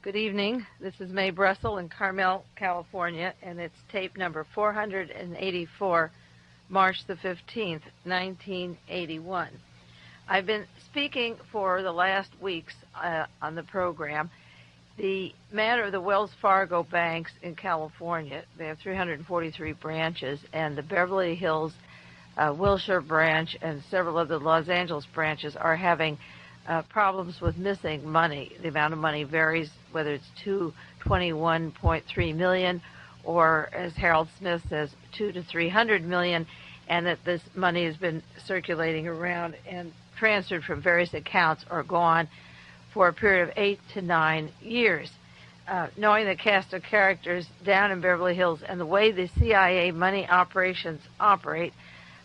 Good evening. This is Mae Brussell in Carmel, California, and it's tape number 484, March the 15th, 1981. I've been speaking for the last weeks on the program the matter of the Wells Fargo banks in California. They have 343 branches, and the Beverly Hills, Wilshire branch, and several of the Los Angeles branches are having problems with missing money. The amount of money varies, whether it's $221.3 million or, as Harold Smith says, $200 to $300 million, and that this money has been circulating around and transferred from various accounts or gone for a period of 8 to 9 years. Knowing the cast of characters down in Beverly Hills and the way the CIA money operations operate,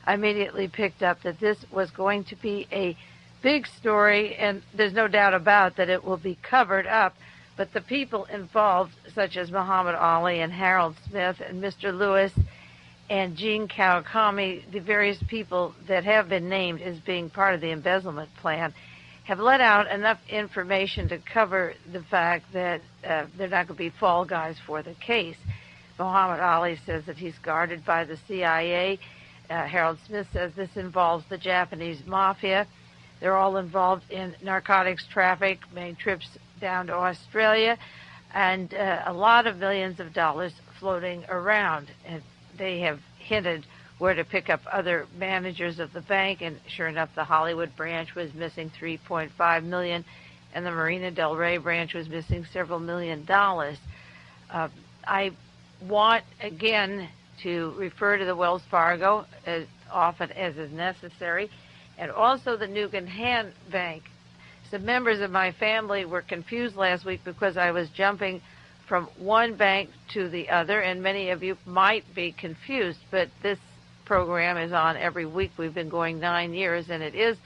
I immediately picked up that this was going to be a big story, and there's no doubt about that it will be covered up. But the people involved, such as Muhammad Ali and Harold Smith and Mr. Lewis and Gene Kawakami, the various people that have been named as being part of the embezzlement plan, have let out enough information to cover the fact that they're not going to be fall guys for the case. Muhammad Ali says that he's guarded by the CIA. Harold Smith says this involves the Japanese mafia. They're all involved in narcotics traffic, made trips down to Australia, and a lot of millions of dollars floating around. And they have hinted where to pick up other managers of the bank, and sure enough, the Hollywood branch was missing $3.5 million, and the Marina Del Rey branch was missing several $1 million. I want, again, to refer to the Wells Fargo as often as is necessary, and also the Nugan Hand Bank. Some members of my family were confused last week because I was jumping from one bank to the other, and many of you might be confused, but this program is on every week. We've been going 9 years, and it is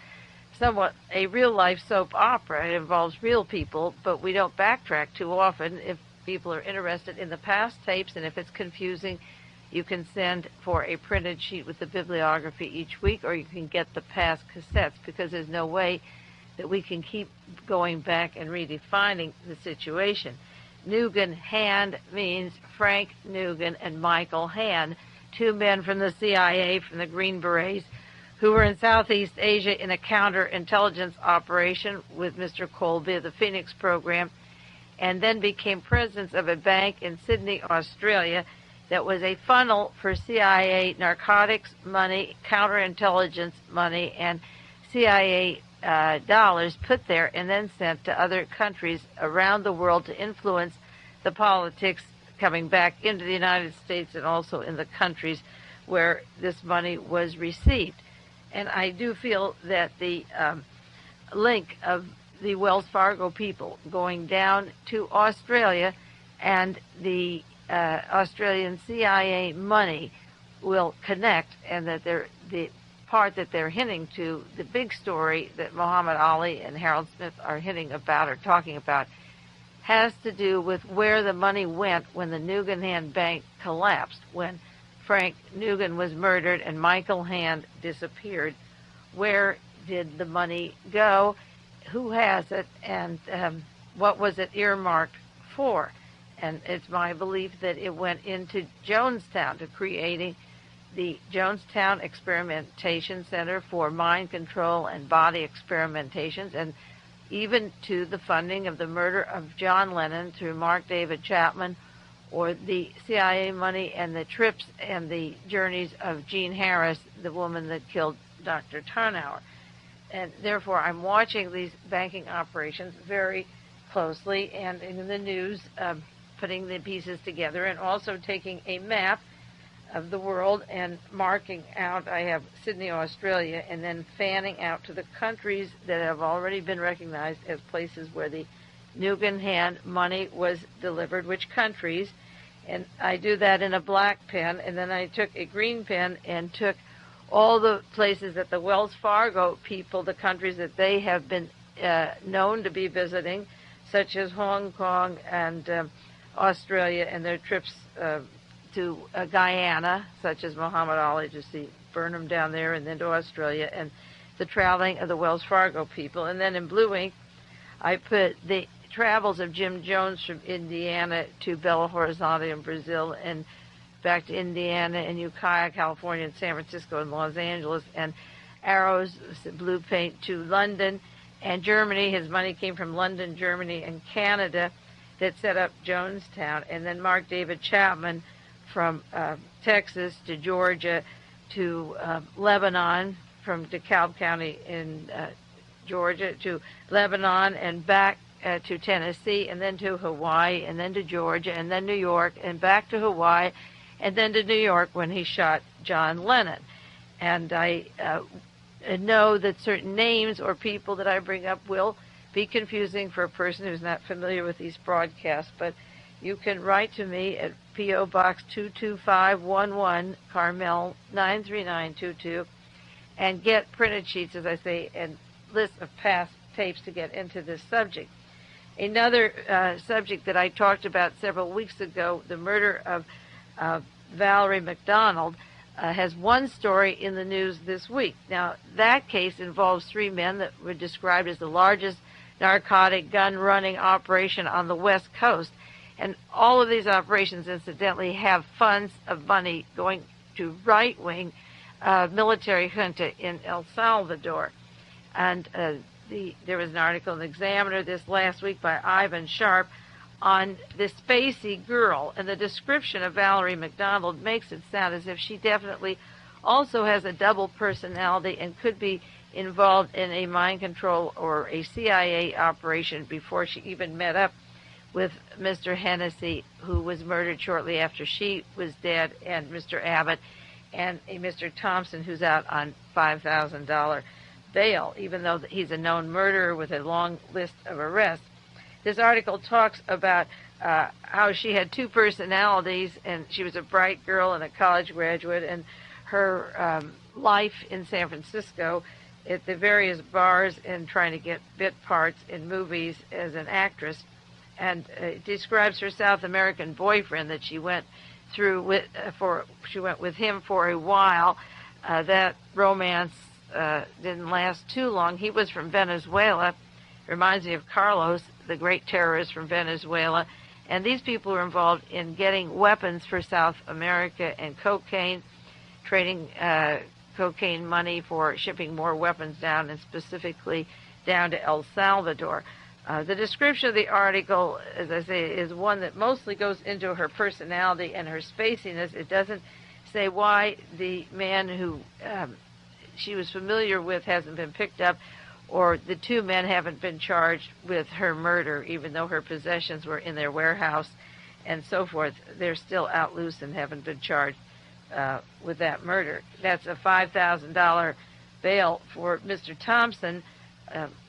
somewhat a real-life soap opera. It involves real people, but we don't backtrack too often. If people are interested in the past tapes, and if it's confusing, you can send for a printed sheet with the bibliography each week, or you can get the past cassettes, because there's no way that we can keep going back and redefining the situation. Nugan Hand means Frank Nugan and Michael Hand, two men from the CIA, from the Green Berets, who were in Southeast Asia in a counterintelligence operation with Mr. Colby of the Phoenix program, and then became presidents of a bank in Sydney, Australia, that was a funnel for CIA narcotics money, counterintelligence money, and CIA dollars put there and then sent to other countries around the world to influence the politics coming back into the United States and also in the countries where this money was received. And I do feel that the link of the Wells Fargo people going down to Australia and the Australian CIA money will connect, and that the part that they're hinting to, the big story that Muhammad Ali and Harold Smith are hinting about or talking about, has to do with where the money went when the Nugan Hand Bank collapsed, when Frank Nugan was murdered and Michael Hand disappeared. Where did the money go? Who has it? And what was it earmarked for? And it's my belief that it went into Jonestown, to creating the Jonestown Experimentation Center for Mind Control and Body Experimentations, and even to the funding of the murder of John Lennon through Mark David Chapman, or the CIA money and the trips and the journeys of Jean Harris, the woman that killed Dr. Tarnower. And therefore, I'm watching these banking operations very closely, and in the news, putting the pieces together, and also taking a map of the world and marking out. I have Sydney, Australia, and then fanning out to the countries that have already been recognized as places where the Nugan Hand money was delivered, which countries. And I do that in a black pen, and then I took a green pen and took all the places that the Wells Fargo people, the countries that they have been known to be visiting, such as Hong Kong and Australia, and their trips to Guyana, such as Muhammad Ali, to see Burnham down there, and then to Australia, and the traveling of the Wells Fargo people. And then in blue ink, I put the travels of Jim Jones from Indiana to Belo Horizonte in Brazil, and back to Indiana and Ukiah, California, and San Francisco and Los Angeles, and Arrows, blue paint, to London and Germany. His money came from London, Germany, and Canada that set up Jonestown. And then Mark David Chapman from Texas to Georgia to Lebanon, from DeKalb County in Georgia to Lebanon, and back to Tennessee, and then to Hawaii, and then to Georgia, and then New York, and back to Hawaii, and then to New York when he shot John Lennon. And I know that certain names or people that I bring up will be confusing for a person who's not familiar with these broadcasts, but you can write to me at P.O. Box 22511, Carmel 93922, and get printed sheets, as I say, and lists of past tapes to get into this subject. Another subject that I talked about several weeks ago, the murder of Valerie McDonald, has one story in the news this week. Now, that case involves three men that were described as the largest narcotic gun-running operation on the West Coast. And all of these operations, incidentally, have funds of money going to right-wing military junta in El Salvador. And there was an article in the Examiner this last week by Ivan Sharp on the Spacey girl, and the description of Valerie McDonald makes it sound as if she definitely also has a double personality and could be involved in a mind control or a CIA operation before she even met up with Mr. Hennessy, who was murdered shortly after she was dead, and Mr. Abbott, and a Mr. Thompson, who's out on $5,000 bail, even though he's a known murderer with a long list of arrests. This article talks about how she had two personalities, and she was a bright girl and a college graduate, and her life in San Francisco at the various bars and trying to get bit parts in movies as an actress. And it describes her South American boyfriend that she went through with she went with him for a while. That romance didn't last too long. He was from Venezuela. Reminds me of Carlos, the great terrorist from Venezuela. And these people were involved in getting weapons for South America and cocaine, trading cocaine money for shipping more weapons down, and specifically down to El Salvador. The description of the article, as I say, is one that mostly goes into her personality and her spaciness. It doesn't say why the man who she was familiar with hasn't been picked up, or the two men haven't been charged with her murder, even though her possessions were in their warehouse and so forth. They're still out loose and haven't been charged with that murder. That's a $5,000 bail for Mr. Thompson.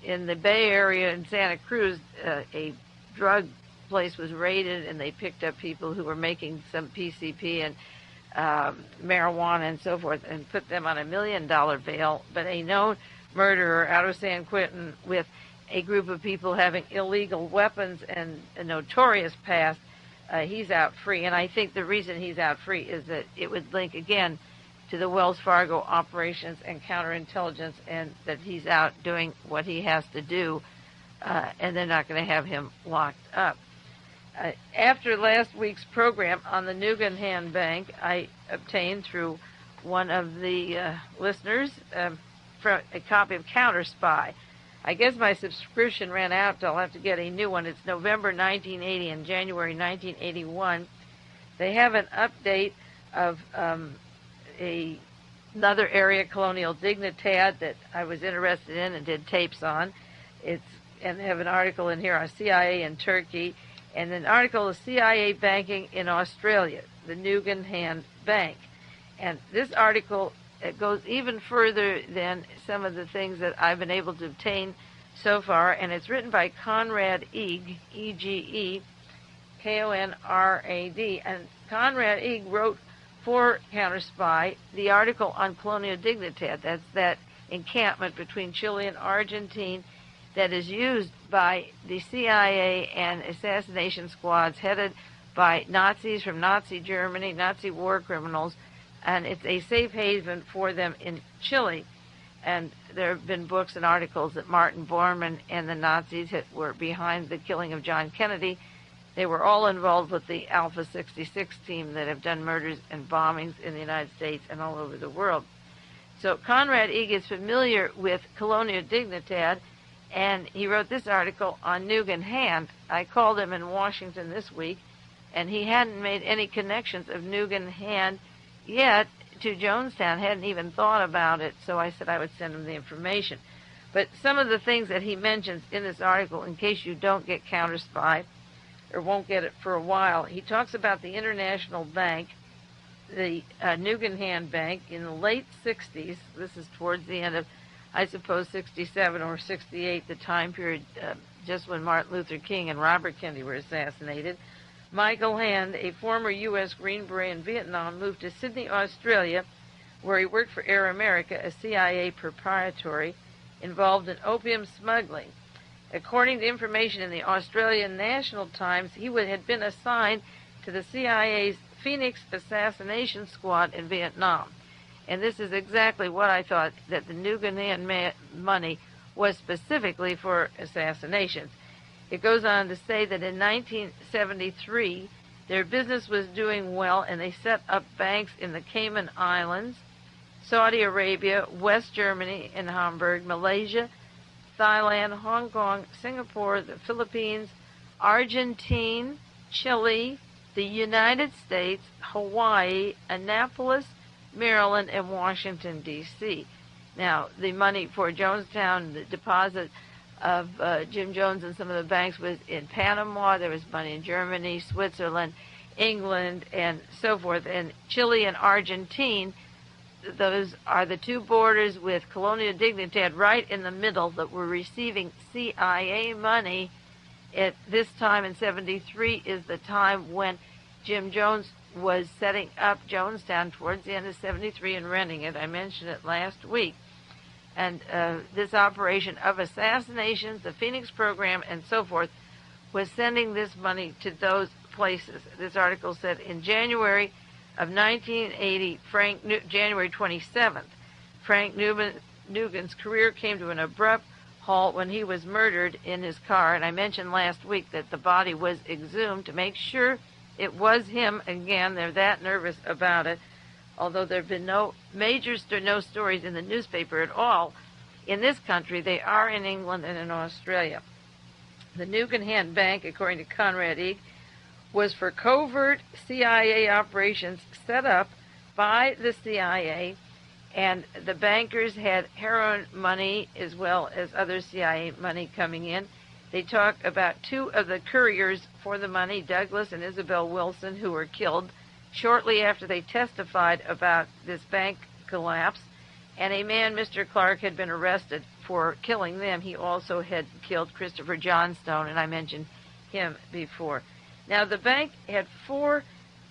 In the Bay Area in Santa Cruz, a drug place was raided, and they picked up people who were making some PCP and marijuana and so forth, and put them on $1 million bail. But a known murderer out of San Quentin with a group of people having illegal weapons and a notorious past, he's out free. And I think the reason he's out free is that it would link again to the Wells Fargo operations and counterintelligence, and that he's out doing what he has to do, and they're not going to have him locked up. After last week's program on the Nugan Hand Bank, I obtained through one of the listeners a copy of Counter Spy. I guess my subscription ran out, so I'll have to get a new one. It's November 1980 and January 1981. They have an update of another area colonial dignitad that I was interested in and did tapes on. And they have an article in here on CIA in Turkey, and an article of CIA banking in Australia, the Nugan Hand Bank. And this article, it goes even further than some of the things that I've been able to obtain so far, and it's written by Conrad Eeg, E-G-E, Konrad, and Conrad Eeg wrote for Counter Spy the article on colonial dignitad. That's that encampment between Chile and Argentina that is used by the CIA and assassination squads headed by Nazis from Nazi Germany, Nazi war criminals, and it's a safe haven for them in Chile. And there have been books and articles that Martin Bormann and the Nazis were behind the killing of John Kennedy. They were all involved with the Alpha 66 team that have done murders and bombings in the United States and all over the world. So Conrad Eeg is familiar with Colonial Dignidad, and he wrote this article on Nugan Hand. I called him in Washington this week, and he hadn't made any connections of Nugan Hand yet to Jonestown, hadn't even thought about it, so I said I would send him the information. But some of the things that he mentions in this article, in case you don't get counter-spy, or won't get it for a while, he talks about the International Bank, the Nugan Hand Bank, in the late 60s. This is towards the end of, I suppose, 67 or 68, the time period just when Martin Luther King and Robert Kennedy were assassinated. Michael Hand, a former U.S. Green Beret in Vietnam, moved to Sydney, Australia, where he worked for Air America, a CIA proprietary involved in opium smuggling. According to information in the Australian National Times, he had been assigned to the CIA's Phoenix Assassination Squad in Vietnam. And this is exactly what I thought, that the Nugan Hand money was specifically for assassinations. It goes on to say that in 1973, their business was doing well, and they set up banks in the Cayman Islands, Saudi Arabia, West Germany, and Hamburg, Malaysia, Thailand, Hong Kong, Singapore, the Philippines, Argentina, Chile, the United States, Hawaii, Annapolis, Maryland, and Washington, D.C. Now, the money for Jonestown, the deposit of Jim Jones and some of the banks was in Panama. There was money in Germany, Switzerland, England, and so forth. And Chile and Argentina, those are the two borders with Colonial Dignidad right in the middle that were receiving CIA money. At this time in 73 is the time when Jim Jones was setting up Jonestown towards the end of 73 and renting it. I mentioned it last week. And this operation of assassinations, the Phoenix program, and so forth, was sending this money to those places. This article said in January of 1980, January 27th, Frank Nugan's career came to an abrupt halt when he was murdered in his car. And I mentioned last week that the body was exhumed to make sure it was him. Again, they're that nervous about it. Although there have been no stories in the newspaper at all in this country, they are in England and in Australia. The Nugan Hand Bank, according to Conrad Eeg, was for covert CIA operations set up by the CIA, and the bankers had heroin money as well as other CIA money coming in. They talk about two of the couriers for the money, Douglas and Isabel Wilson, who were killed shortly after they testified about this bank collapse. And a man, Mr. Clark, had been arrested for killing them. He also had killed Christopher Johnstone, and I mentioned him before. Now, the bank had 4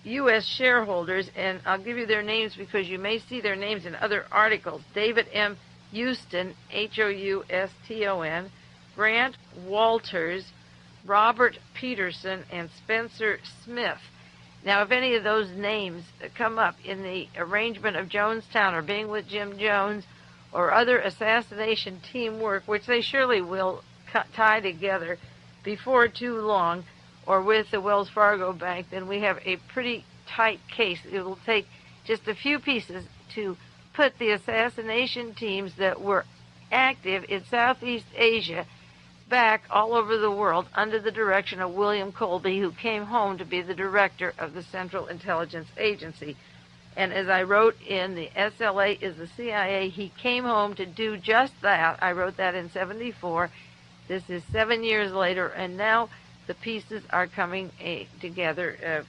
U.S. shareholders, and I'll give you their names because you may see their names in other articles. David M. Houston, Houston, Grant Walters, Robert Peterson, and Spencer Smith. Now, if any of those names come up in the arrangement of Jonestown or being with Jim Jones or other assassination teamwork, which they surely will tie together before too long, or with the Wells Fargo Bank, then we have a pretty tight case. It will take just a few pieces to put the assassination teams that were active in Southeast Asia back all over the world under the direction of William Colby, who came home to be the director of the Central Intelligence Agency. And as I wrote in the SLA is the CIA, he came home to do just that. I wrote that in 74. This is 7 years later, and now the pieces are coming together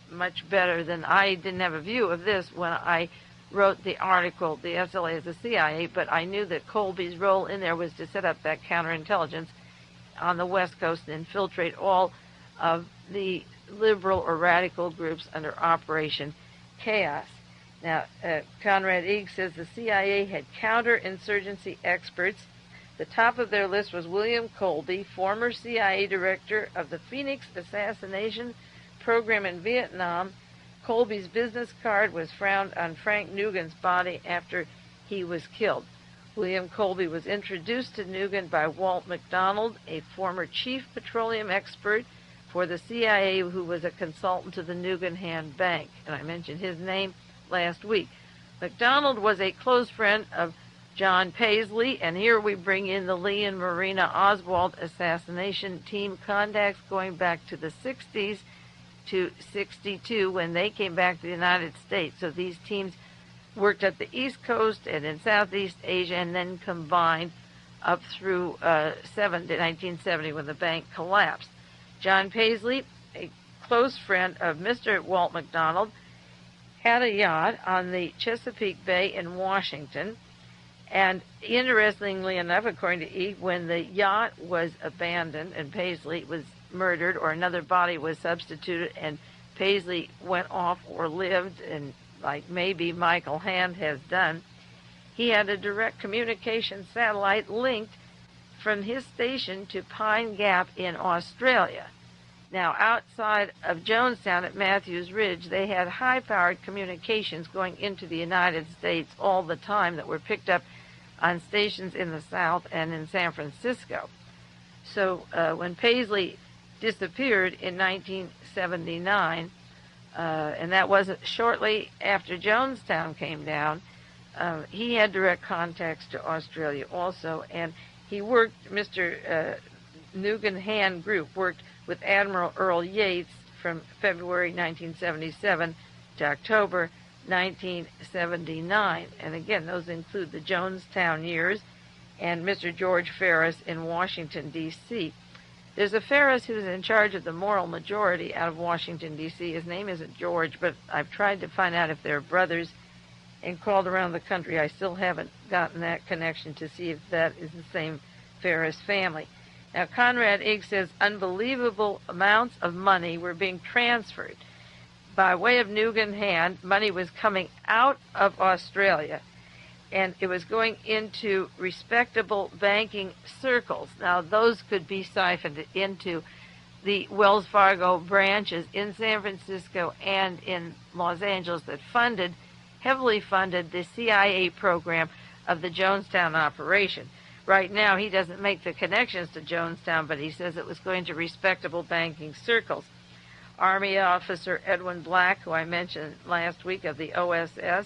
much better than I didn't have a view of this when I wrote the article, the SLA is the CIA, but I knew that Colby's role in there was to set up that counterintelligence on the West Coast and infiltrate all of the liberal or radical groups under Operation Chaos. Now, Conrad Eeg says the CIA had counterinsurgency experts. The top of their list was William Colby, former CIA director of the Phoenix Assassination Program in Vietnam. Colby's business card was found on Frank Nugan's body after he was killed. William Colby was introduced to Nugan by Walt McDonald, a former chief petroleum expert for the CIA who was a consultant to the Nugan Hand Bank. And I mentioned his name last week. McDonald was a close friend of John Paisley, and here we bring in the Lee and Marina Oswald assassination team contacts going back to the 60s to 62 when they came back to the United States. So these teams worked at the East Coast and in Southeast Asia and then combined up through 1970 when the bank collapsed. John Paisley, a close friend of Mr. Walt McDonald, had a yacht on the Chesapeake Bay in Washington. And interestingly enough, according to E, when the yacht was abandoned and Paisley was murdered, or another body was substituted and Paisley went off or lived, and like maybe Michael Hand has done, he had a direct communication satellite linked from his station to Pine Gap in Australia. Now, outside of Jonestown at Matthews Ridge, they had high-powered communications going into the United States all the time that were picked up on stations in the South and in San Francisco. So when Paisley disappeared in 1979, and that wasn't shortly after Jonestown came down, he had direct contacts to Australia also, and he worked, Mr. Nugan Hand Group worked with Admiral Earl Yates from February 1977 to October 1979. And again, those include the Jonestown years and Mr. George Ferris in Washington, D.C. There's a Ferris who's in charge of the moral majority out of Washington, D.C. His name isn't George, but I've tried to find out if they're brothers and called around the country. I still haven't gotten that connection to see if that is the same Ferris family. Now, Conrad Igg says unbelievable amounts of money were being transferred. By way of Nugan Hand, money was coming out of Australia, and it was going into respectable banking circles. Now, those could be siphoned into the Wells Fargo branches in San Francisco and in Los Angeles that heavily funded the CIA program of the Jonestown operation. Right now, he doesn't make the connections to Jonestown, but he says it was going to respectable banking circles. Army officer Edwin Black, who I mentioned last week of the OSS,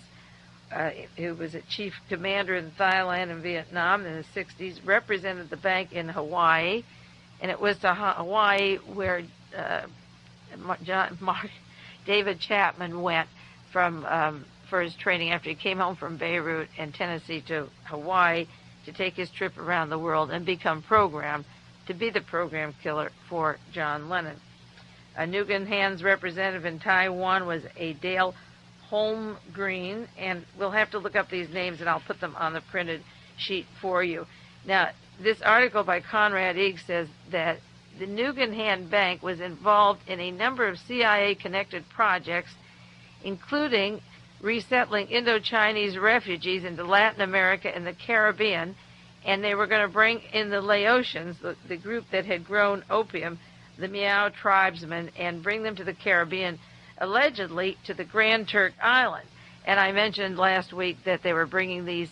who was a chief commander in Thailand and Vietnam in the 60s, represented the bank in Hawaii, and it was to Hawaii where David Chapman went for his training after he came home from Beirut and Tennessee to Hawaii to take his trip around the world and become programmed to be the program killer for John Lennon. A Nugan Hand's representative in Taiwan was a Dale Holmgreen, and we'll have to look up these names and I'll put them on the printed sheet for you. Now, this article by Conrad Igg says that the Nugan Hand Bank was involved in a number of CIA-connected projects, including resettling Indochinese refugees into Latin America and the Caribbean, and they were going to bring in the Laotians, the group that had grown opium, the Miao tribesmen, and bring them to the Caribbean, allegedly to the Grand Turk Island. And I mentioned last week that they were bringing these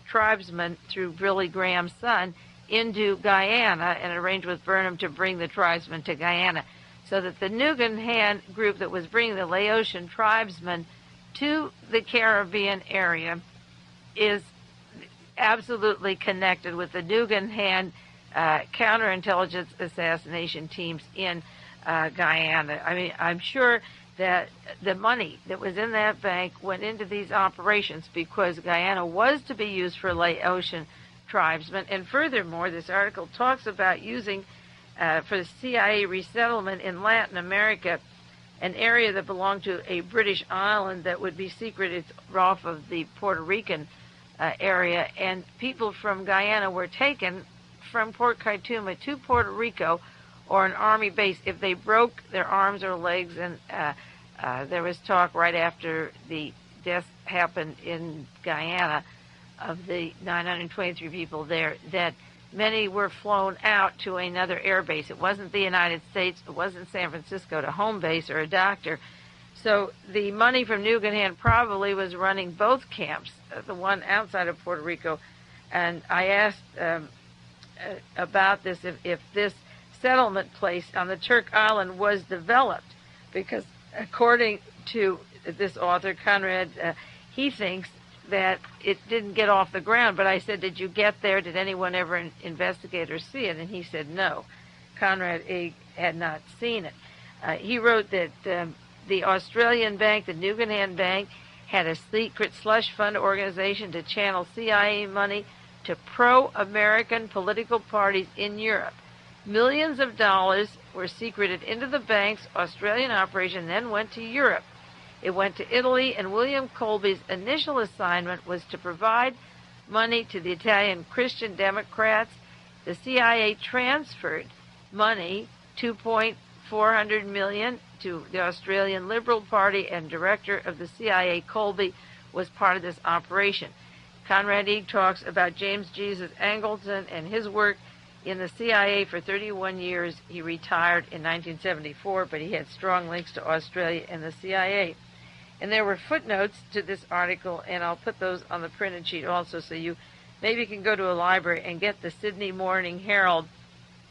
tribesmen through Billy Graham's son into Guyana and arranged with Burnham to bring the tribesmen to Guyana. So that the Nugan Hand group that was bringing the Laotian tribesmen to the Caribbean area is absolutely connected with the Nugan Hand counterintelligence assassination teams in Guyana. I mean, I'm sure that the money that was in that bank went into these operations because Guyana was to be used for Laotian tribesmen. And furthermore, this article talks about using for the CIA resettlement in Latin America an area that belonged to a British island that would be secret. It's off of the Puerto Rican area, and people from Guyana were taken from Port Kaituma to Puerto Rico or an army base if they broke their arms or legs. And there was talk right after the death happened in Guyana of the 923 people there that many were flown out to another air base. It wasn't the United States. It wasn't San Francisco to home base or a doctor. So the money from Nugan Hand probably was running both camps, the one outside of Puerto Rico And I asked about this, if this settlement place on the Turk Island was developed, because according to this author, Conrad, he thinks that it didn't get off the ground. But I said, did you get there? Did anyone ever investigate or see it? And he said no. Conrad had not seen it. He wrote that the Australian bank, the Nugan Bank, had a secret slush fund organization to channel CIA money to pro-American political parties in Europe. Millions of dollars were secreted into the bank's Australian operation, then went to Europe. It went to Italy, and William Colby's initial assignment was to provide money to the Italian Christian Democrats. The CIA transferred money, $2.4 million, to the Australian Liberal Party, and director of the CIA, Colby, was part of this operation. Conrad Eeg talks about James Jesus Angleton and his work in the CIA for 31 years. He retired in 1974, but he had strong links to Australia and the CIA. And there were footnotes to this article, and I'll put those on the printed sheet also, so you maybe can go to a library and get the Sydney Morning Herald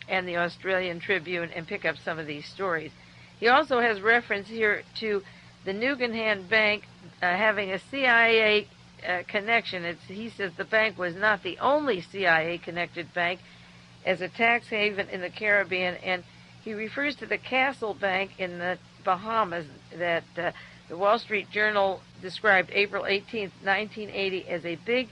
and the Australian Tribune and pick up some of these stories. He also has reference here to the Nugan Bank having a CIA connection. He says the bank was not the only CIA-connected bank as a tax haven in the Caribbean, and he refers to the Castle Bank in the Bahamas that the Wall Street Journal described April 18, 1980, as a big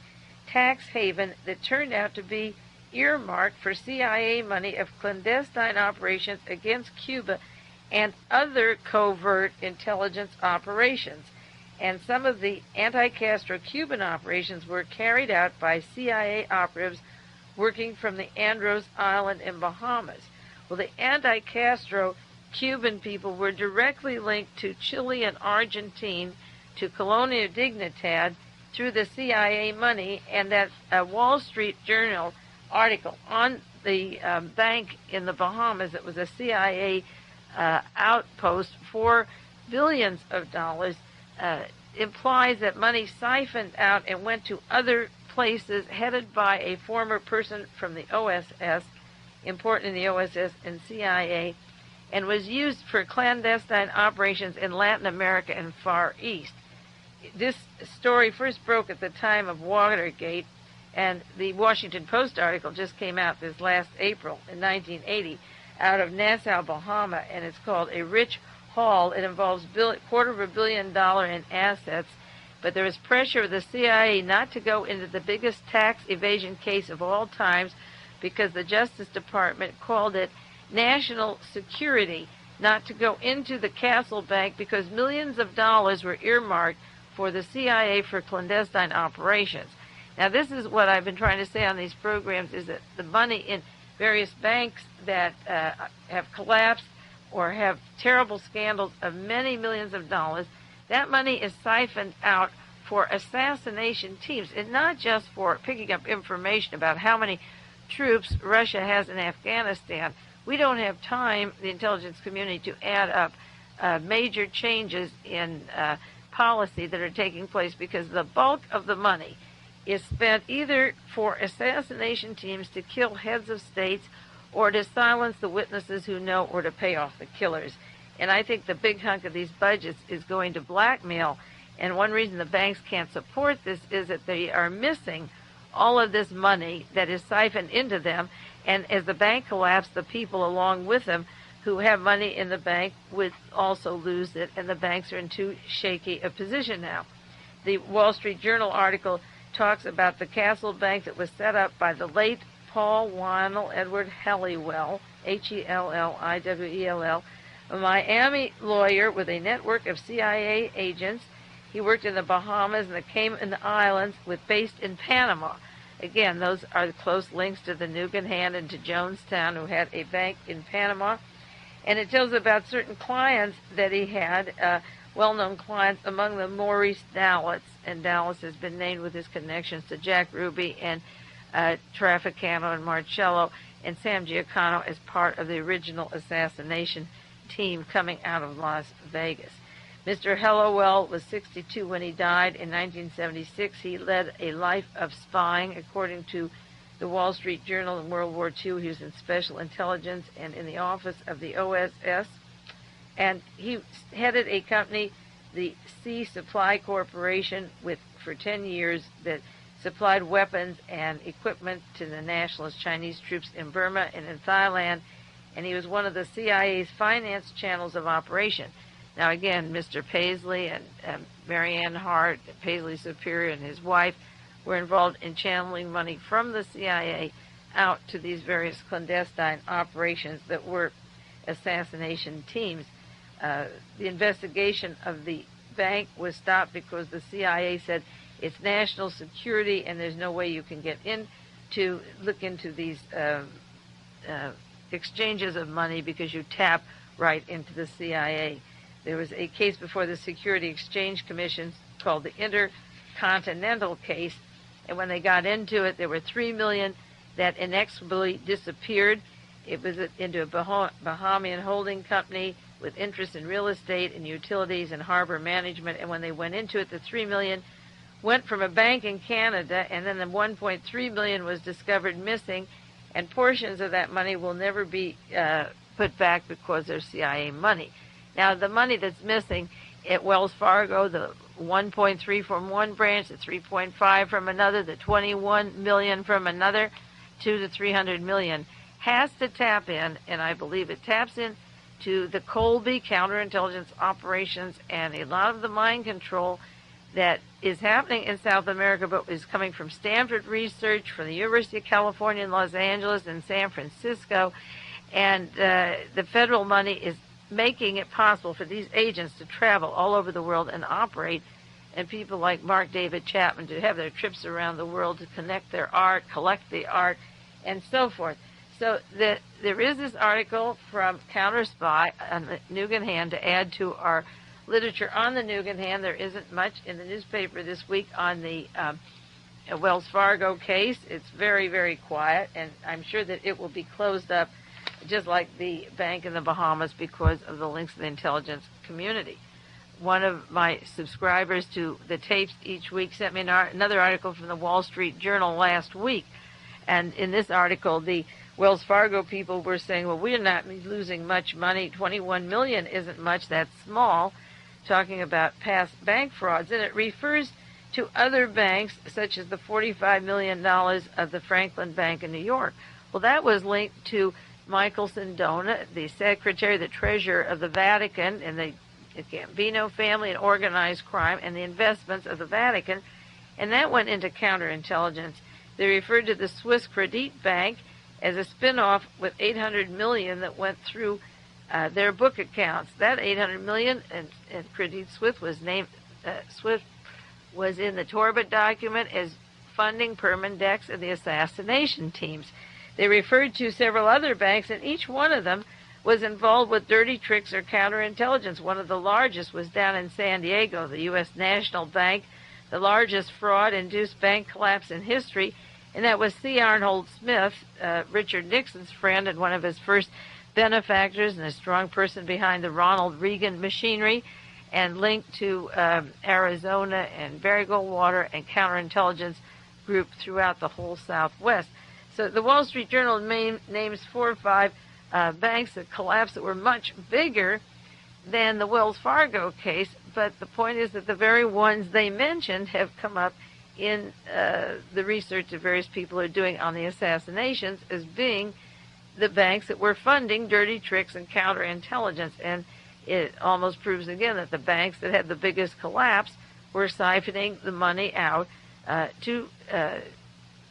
tax haven that turned out to be earmarked for CIA money of clandestine operations against Cuba and other covert intelligence operations. And some of the anti-Castro Cuban operations were carried out by CIA operatives working from the Andros Island in Bahamas. Well, the anti-Castro Cuban people were directly linked to Chile and Argentina, to Colonia Dignidad, through the CIA money, and that Wall Street Journal article on the bank in the Bahamas that was a CIA outpost for billions of dollars implies that money siphoned out and went to other places headed by a former person from the OSS, important in the OSS and CIA, and was used for clandestine operations in Latin America and Far East. This story first broke at the time of Watergate, and the Washington Post article just came out this last April in 1980 out of Nassau, Bahama, and it's called A Rich Haul. It involves $250 million in assets, but there is pressure of the CIA not to go into the biggest tax evasion case of all times because the Justice Department called it national security, not to go into the Castle Bank because millions of dollars were earmarked for the CIA for clandestine operations. Now, this is what I've been trying to say on these programs, is that the money in various banks that have collapsed or have terrible scandals of many millions of dollars, that money is siphoned out for assassination teams, and not just for picking up information about how many troops Russia has in Afghanistan. We don't have time, the intelligence community, to add up major changes in policy that are taking place, because the bulk of the money is spent either for assassination teams to kill heads of states or to silence the witnesses who know, or to pay off the killers. And I think the big hunk of these budgets is going to blackmail. And one reason the banks can't support this is that they are missing all of this money that is siphoned into them. And as the bank collapsed, the people along with them who have money in the bank would also lose it, and the banks are in too shaky a position now. The Wall Street Journal article talks about the Castle Bank that was set up by the late Paul Wannell Edward Helliwell, Helliwell, a Miami lawyer with a network of CIA agents. He worked in the Bahamas and the Cayman Islands, based in Panama. Again, those are the close links to the Nugan and to Jonestown, who had a bank in Panama. And it tells about certain clients that he had, well-known clients, among them Maurice Dallas. And Dallas has been named with his connections to Jack Ruby and Trafficano and Marcello, and Sam Giancana as part of the original assassination team coming out of Las Vegas. Mr. Hallowell was 62 when he died in 1976. He led a life of spying, according to the Wall Street Journal. In World War II, he was in special intelligence and in the office of the OSS. And he headed a company, the Sea Supply Corporation, for 10 years that supplied weapons and equipment to the nationalist Chinese troops in Burma and in Thailand. And he was one of the CIA's finance channels of operation. Now, again, Mr. Paisley and Marianne Hart, Paisley's superior, and his wife were involved in channeling money from the CIA out to these various clandestine operations that were assassination teams. The investigation of the bank was stopped because the CIA said it's national security and there's no way you can get in to look into these exchanges of money because you tap right into the CIA. There was a case before the Security Exchange Commission called the Intercontinental case, and when they got into it, there were $3 million that inexorably disappeared. It was into a Bahamian holding company with interest in real estate and utilities and harbor management, and when they went into it, the $3 million went from a bank in Canada, and then the $1.3 million was discovered missing, and portions of that money will never be put back because they're CIA money. Now, the money that's missing at Wells Fargo, the 1.3 from one branch, the 3.5 from another, the 21 million from another, 2 to 300 million, has to tap in, and I believe it taps in to the Colby counterintelligence operations and a lot of the mind control that is happening in South America, but is coming from Stanford research, from the University of California in Los Angeles and San Francisco, and the federal money is making it possible for these agents to travel all over the world and operate, and people like Mark David Chapman to have their trips around the world to connect their art, collect the art, and so forth. So there is this article from Counterspy on the Nugan Hand to add to our literature on the Nugan Hand. There isn't much in the newspaper this week on the Wells Fargo case. It's very, very quiet, and I'm sure that it will be closed up just like the bank in the Bahamas because of the links to the intelligence community. One of my subscribers to the tapes each week sent me another article from the Wall Street Journal last week. And in this article, the Wells Fargo people were saying, well, we're not losing much money. 21 million isn't much. That's small, talking about past bank frauds. And it refers to other banks, such as the $45 million of the Franklin Bank in New York. Well, that was linked to Michael Sindona, the secretary, the treasurer of the Vatican, and the Gambino family and organized crime, and the investments of the Vatican, and that went into counterintelligence. They referred to the Swiss Credit Bank as a spin-off with $800 million that went through their book accounts. That $800 million and Credit Suisse was named Swift was in the Torbett document as funding Permindex and the assassination teams. They referred to several other banks, and each one of them was involved with dirty tricks or counterintelligence. One of the largest was down in San Diego, the U.S. National Bank, the largest fraud-induced bank collapse in history, and that was C. Arnold Smith, Richard Nixon's friend and one of his first benefactors and a strong person behind the Ronald Reagan machinery, and linked to Arizona and Variable Water and counterintelligence group throughout the whole Southwest. So the Wall Street Journal names 4 or 5 banks that collapsed that were much bigger than the Wells Fargo case, but the point is that the very ones they mentioned have come up in the research that various people are doing on the assassinations as being the banks that were funding dirty tricks and counterintelligence. And it almost proves again that the banks that had the biggest collapse were siphoning the money out to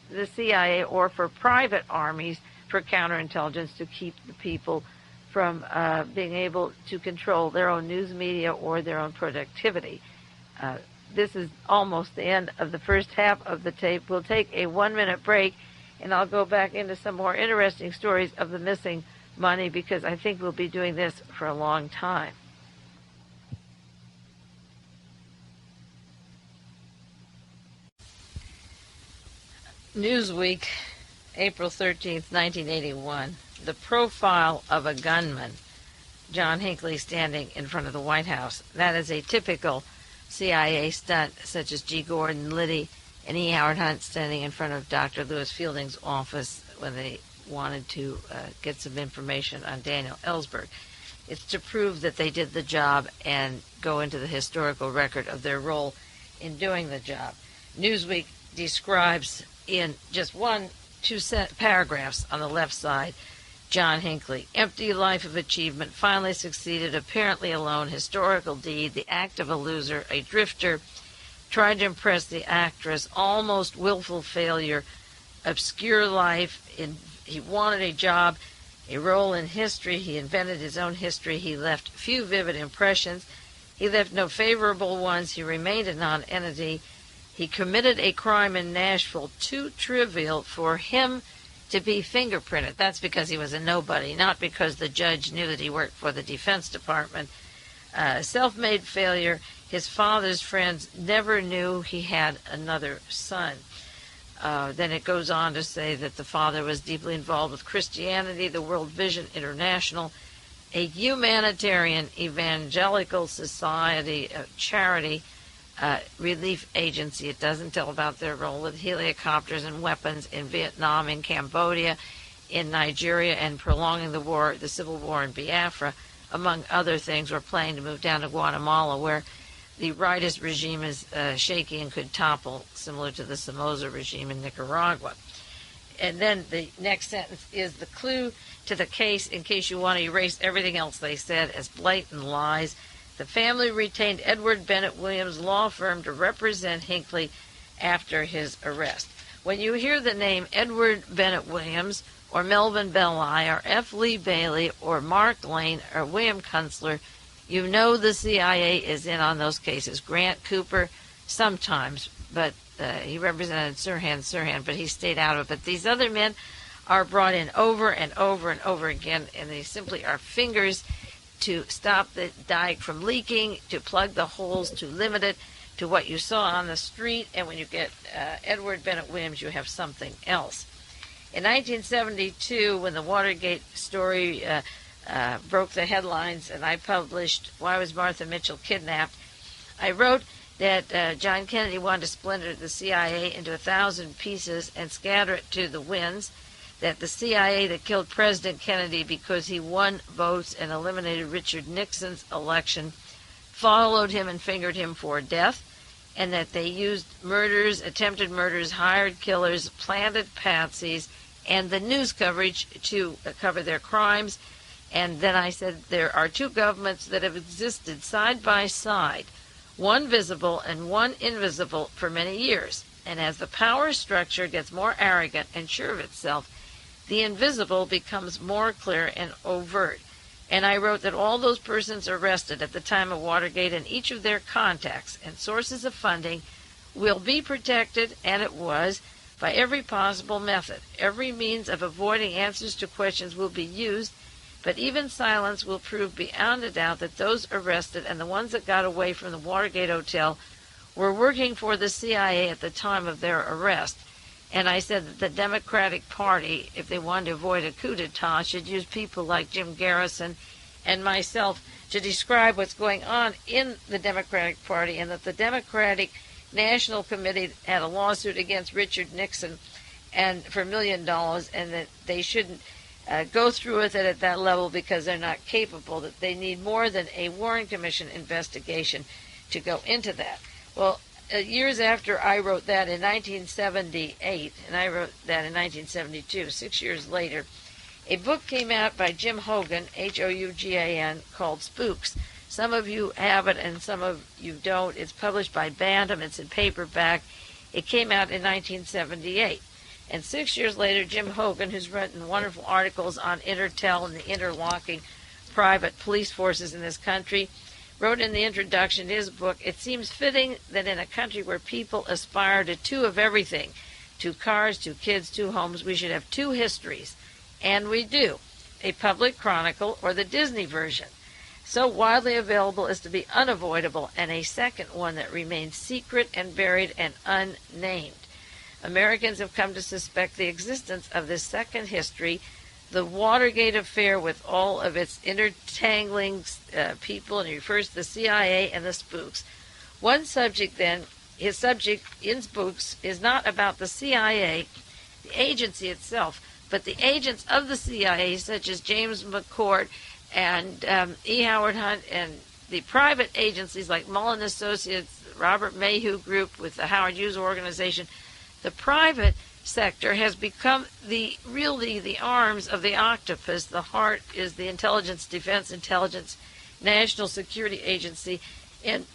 the CIA or for private armies for counterintelligence to keep the people from being able to control their own news media or their own productivity. This is almost the end of the first half of the tape. We'll take a 1-minute break, and I'll go back into some more interesting stories of the missing money because I think we'll be doing this for a long time. Newsweek, April 13th, 1981. The profile of a gunman. John Hinckley standing in front of the White House. That is a typical CIA stunt, such as G. Gordon Liddy and E. Howard Hunt standing in front of Dr. Lewis Fielding's office when they wanted to get some information on Daniel Ellsberg. It's to prove that they did the job and go into the historical record of their role in doing the job. Newsweek describes in just two paragraphs on the left side, John Hinckley, empty life of achievement, finally succeeded, apparently alone, historical deed, the act of a loser, a drifter, tried to impress the actress, almost willful failure, obscure life, he wanted a job, a role in history, he invented his own history, he left few vivid impressions, he left no favorable ones, he remained a non-entity, he committed a crime in Nashville too trivial for him to be fingerprinted. That's because he was a nobody, not because the judge knew that he worked for the Defense Department. Self-made failure. His father's friends never knew he had another son. Then it goes on to say that the father was deeply involved with Christianity, the World Vision International, a humanitarian evangelical society, charity, relief agency. It doesn't tell about their role with helicopters and weapons in Vietnam, in Cambodia, in Nigeria, and prolonging the war, the civil war in Biafra, among other things. We're planning to move down to Guatemala, where the rightist regime is shaky and could topple, similar to the Somoza regime in Nicaragua. And then the next sentence is the clue to the case, in case you want to erase everything else they said as blatant lies. The family retained Edward Bennett Williams' law firm to represent Hinckley after his arrest. When you hear the name Edward Bennett Williams, or Melvin Belli, or F. Lee Bailey, or Mark Lane, or William Kunstler, you know the CIA is in on those cases. Grant Cooper, sometimes, but he represented Sirhan, but he stayed out of it. But these other men are brought in over and over and over again, and they simply are fingers to stop the dike from leaking, to plug the holes, to limit it to what you saw on the street. And when you get Edward Bennett Williams, you have something else. In 1972, when the Watergate story broke the headlines and I published Why Was Martha Mitchell Kidnapped, I wrote that John Kennedy wanted to splinter the CIA into 1,000 pieces and scatter it to the winds, that the CIA that killed President Kennedy because he won votes and eliminated Richard Nixon's election followed him and fingered him for death, and that they used murders, attempted murders, hired killers, planted patsies, and the news coverage to cover their crimes. And then I said there are two governments that have existed side by side, one visible and one invisible, for many years. And as the power structure gets more arrogant and sure of itself, the invisible becomes more clear and overt. And I wrote that all those persons arrested at the time of Watergate and each of their contacts and sources of funding will be protected, and it was, by every possible method. Every means of avoiding answers to questions will be used, but even silence will prove beyond a doubt that those arrested and the ones that got away from the Watergate Hotel were working for the CIA at the time of their arrest. And I said that the Democratic Party, if they wanted to avoid a coup d'etat, should use people like Jim Garrison and myself to describe what's going on in the Democratic Party, and that the Democratic National Committee had a lawsuit against Richard Nixon and for $1 million, and that they shouldn't go through with it at that level because they're not capable, that they need more than a Warren Commission investigation to go into that. Well, years after I wrote that in 1978, and I wrote that in 1972, 6 years later, a book came out by Jim Hogan, Hougan, called Spooks. Some of you have it and some of you don't. It's published by Bantam. It's in paperback. It came out in 1978. And 6 years later, Jim Hogan, who's written wonderful articles on Intertel and the interlocking private police forces in this country, wrote in the introduction to his book, "It seems fitting that in a country where people aspire to two of everything, 2 cars, 2 kids, 2 homes, we should have 2 histories. And we do. A public chronicle or the Disney version, so widely available as to be unavoidable, and a second one that remains secret and buried and unnamed. Americans have come to suspect the existence of this second history, the Watergate affair with all of its intertangling people, and he refers to the CIA and the spooks. One subject then, his subject in Spooks, is not about the CIA, the agency itself, but the agents of the CIA, such as James McCord and E. Howard Hunt, and the private agencies like Mullen Associates, Robert Mayhew Group with the Howard Hughes Organization. The private sector has become really the arms of the octopus. The heart is the Intelligence, Defense Intelligence, National Security Agency in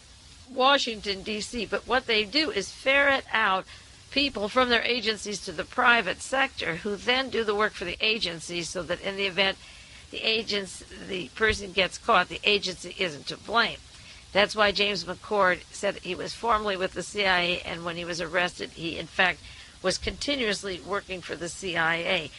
Washington, D.C. But what they do is ferret out people from their agencies to the private sector, who then do the work for the agencies, so that in the event the person gets caught, the agency isn't to blame. That's why James McCord said he was formerly with the CIA, and when he was arrested, he in fact was continuously working for the CIA.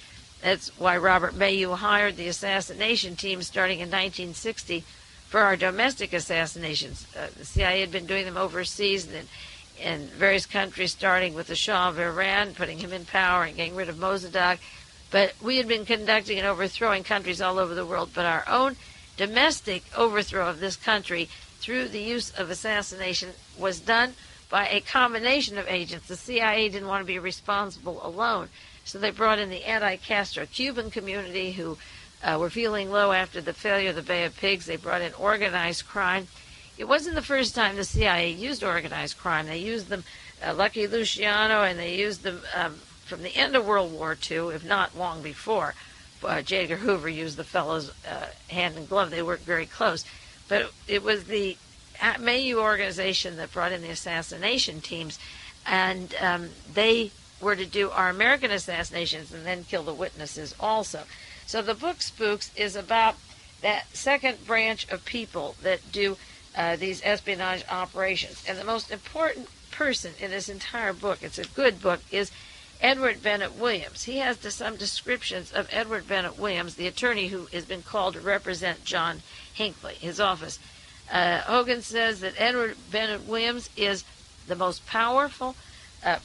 That's why Robert Mayhew hired the assassination team starting in 1960 for our domestic assassinations. The CIA had been doing them overseas and in various countries, starting with the Shah of Iran, putting him in power and getting rid of Mossadegh. But we had been conducting and overthrowing countries all over the world. But our own domestic overthrow of this country through the use of assassination was done by a combination of agents. The CIA didn't want to be responsible alone, so they brought in the anti-Castro Cuban community, who were feeling low after the failure of the Bay of Pigs. They brought in organized crime. It wasn't the first time the CIA used organized crime. They used them, Lucky Luciano, and they used them from the end of World War II, if not long before. J. Edgar Hoover used the fellows hand in glove. They worked very close. But it was the Mayhew organization that brought in the assassination teams, and they were to do our American assassinations and then kill the witnesses also. So the book Spooks is about that second branch of people that do these espionage operations. And the most important person in this entire book, it's a good book, is Edward Bennett Williams. He has some descriptions of Edward Bennett Williams, the attorney who has been called to represent John Hinckley, his office. Hogan says that Edward Bennett Williams is the most powerful,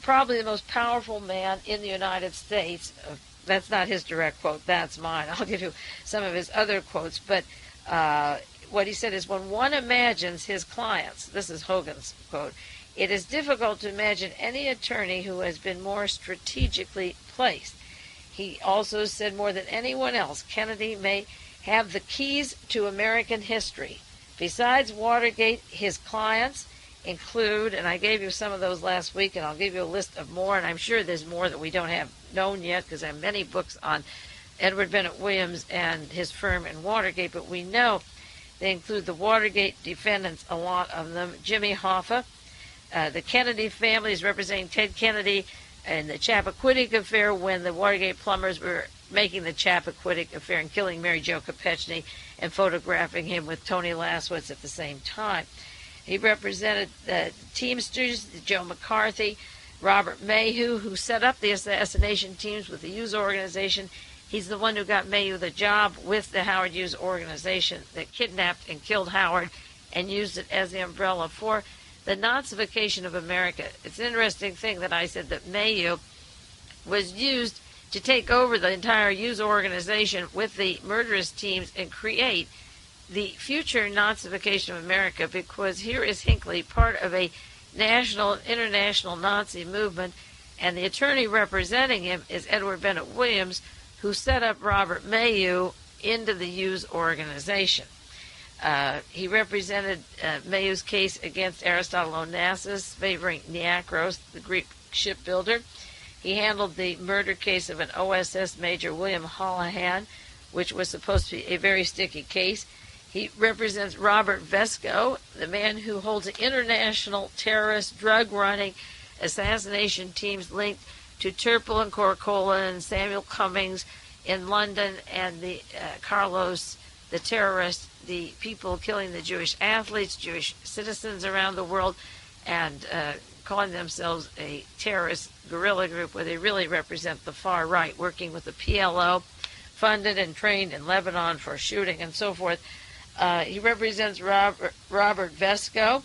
probably the most powerful man in the United States. That's not his direct quote, that's mine. I'll give you some of his other quotes. But what he said is, when one imagines his clients, this is Hogan's quote, it is difficult to imagine any attorney who has been more strategically placed. He also said, more than anyone else, Kennedy may have the keys to American history. Besides Watergate, his clients include, and I gave you some of those last week, and I'll give you a list of more, and I'm sure there's more that we don't have known yet, because I have many books on Edward Bennett Williams and his firm in Watergate, but we know they include the Watergate defendants, a lot of them. Jimmy Hoffa, the Kennedy families representing Ted Kennedy, and the Chappaquiddick affair, when the Watergate plumbers were making the Chappaquiddick affair and killing Mary Jo Kopechne and photographing him with Tony Laswitz at the same time. He represented the Teamsters, Joe McCarthy, Robert Mayhew, who set up the assassination teams with the Hughes organization. He's the one who got Mayhew the job with the Howard Hughes organization that kidnapped and killed Howard and used it as the umbrella for the Nazification of America. It's an interesting thing that I said that Mayhew was used to take over the entire Hughes organization with the murderous teams and create the future Nazification of America, because here is Hinckley, part of a national and international Nazi movement, and the attorney representing him is Edward Bennett Williams, who set up Robert Mayhew into the Hughes organization. He represented Mayhew's case against Aristotle Onassis, favoring Niarchos, the Greek shipbuilder. He handled the murder case of an OSS Major William Holohan, which was supposed to be a very sticky case. He represents Robert Vesco, the man who holds international terrorist drug-running assassination teams linked to Turpel and Corcola and Samuel Cummings in London, and the Carlos, the terrorist, the people killing the Jewish athletes, Jewish citizens around the world, and calling themselves a terrorist guerrilla group, where they really represent the far right, working with the PLO, funded and trained in Lebanon for shooting and so forth. He represents Robert Vesco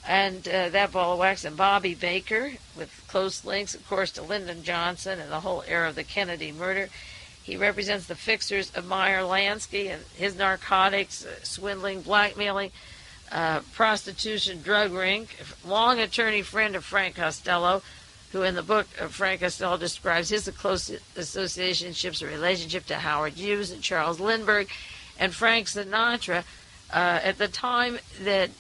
and that ball of wax, and Bobby Baker, with close links, of course, to Lyndon Johnson and the whole era of the Kennedy murder. He represents the fixers of Meyer Lansky and his narcotics, swindling, blackmailing, prostitution, drug ring. Long attorney friend of Frank Costello, who in the book Frank Costello describes his close associationships or relationship to Howard Hughes and Charles Lindbergh and Frank Sinatra. At the time that